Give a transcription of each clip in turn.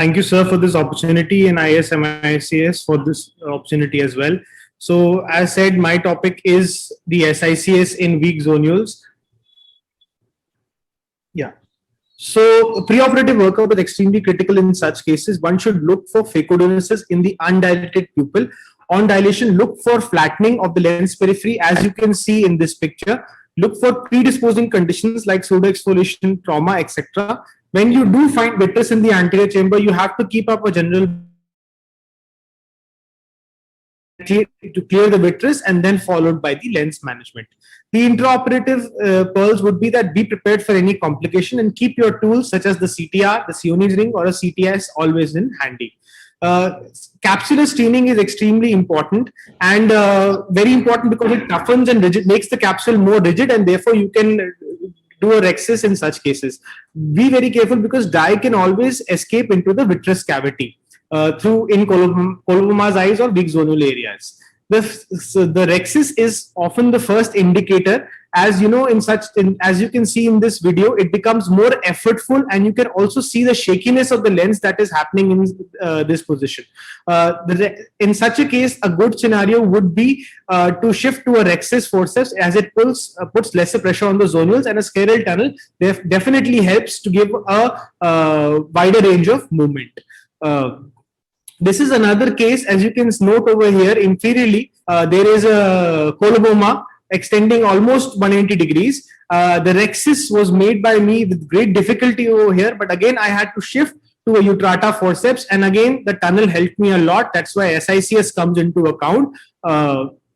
Thank you, sir, for this opportunity, and ISMICS for this opportunity as well. So, as said, my topic is the SICS in weak zonules. Yeah. So, preoperative workup is extremely critical in such cases. One should look for phacodonosis in the undilated pupil. On dilation, look for flattening of the lens periphery, as you can see in this picture. Look for predisposing conditions like pseudoexfoliation, trauma, etc. When you do find vitreous in the anterior chamber, you have to keep up a general to clear the vitreous and then followed by the lens management. The intraoperative pearls would be that be prepared for any complication and keep your tools such as the CTR, the Sionis ring, or a CTS always in handy. Capsular staining is extremely important and very important because it toughens and makes the capsule more rigid, and therefore you can do a rhexis in such cases. Be very careful because dye can always escape into the vitreous cavity through in coloboma's eyes or weak zonal areas. The rhexis is often the first indicator. As you know, as you can see in this video, it becomes more effortful, and you can also see the shakiness of the lens that is happening in this position. In such a case, a good scenario would be to shift to a rhexis forceps, as it puts lesser pressure on the zonules, and a scleral tunnel definitely helps to give a wider range of movement. This is another case, as you can note over here, inferiorly, there is a coloboma extending almost 180 degrees. The rhexis was made by me with great difficulty over here, but again, I had to shift to a Utrata forceps, and again, the tunnel helped me a lot. That's why SICS comes into account.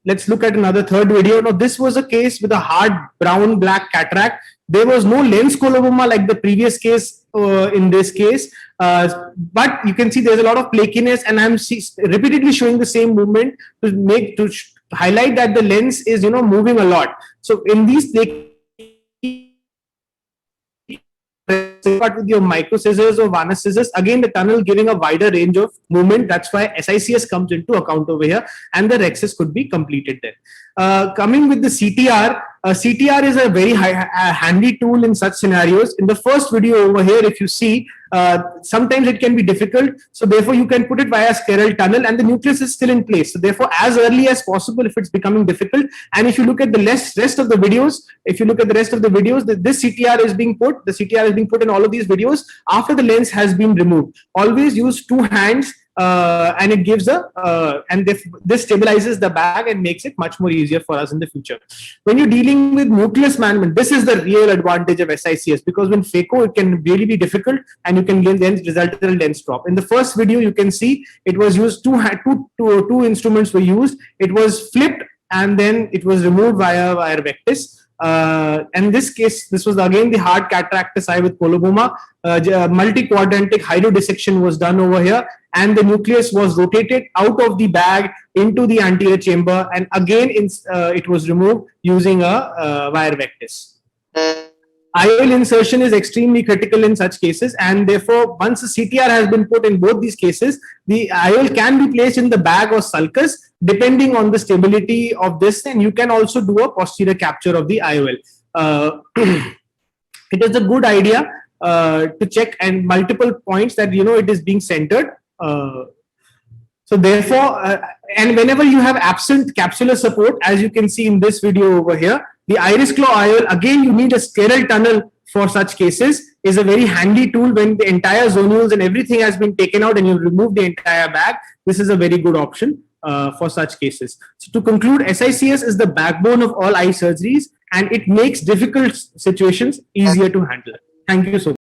Let's look at another third video. Now, this was a case with a hard brown-black cataract. There was no lens coloboma like the previous case in this case, but you can see there's a lot of flakiness, and I'm repeatedly showing the same movement to highlight that the lens is moving a lot. So in these cut with your micro scissors or Varna scissors, again the tunnel giving a wider range of movement. That's why SICS comes into account over here, and the rhexis could be completed then. Coming with the CTR, CTR is a very handy tool in such scenarios. In the first video over here, if you see, sometimes it can be difficult. So therefore, you can put it via scleral tunnel, and the nucleus is still in place. So therefore, as early as possible, if it's becoming difficult, and if you look at the rest of the videos, this CTR is being put. The CTR is being put in all of these videos after the lens has been removed. Always use 2 hands. And it gives this stabilizes the bag and makes it much more easier for us in the future. When you're dealing with nucleus management, this is the real advantage of SICS, because when phaco, it can really be difficult, and you can then result in a lens drop. In the first video, you can see it was used two instruments were used. It was flipped, and then it was removed via vectis. In this case, this was again the hard cataractus eye with coloboma. Multi-quadrantic hydrodissection was done over here, and the nucleus was rotated out of the bag into the anterior chamber, and again it was removed using a wire vectis. IOL insertion is extremely critical in such cases, and therefore once a CTR has been put in both these cases, the IOL can be placed in the bag or sulcus depending on the stability of this, and you can also do a posterior capture of the IOL. It is a good idea to check and multiple points that it is being centered. So therefore, and whenever you have absent capsular support, as you can see in this video over here, the iris claw IOL, again you need a scleral tunnel for such cases, is a very handy tool when the entire zonules and everything has been taken out and you remove the entire bag. This is a very good option for such cases. So to conclude, SICS is the backbone of all eye surgeries, and it makes difficult situations easier to handle. Thank you so much.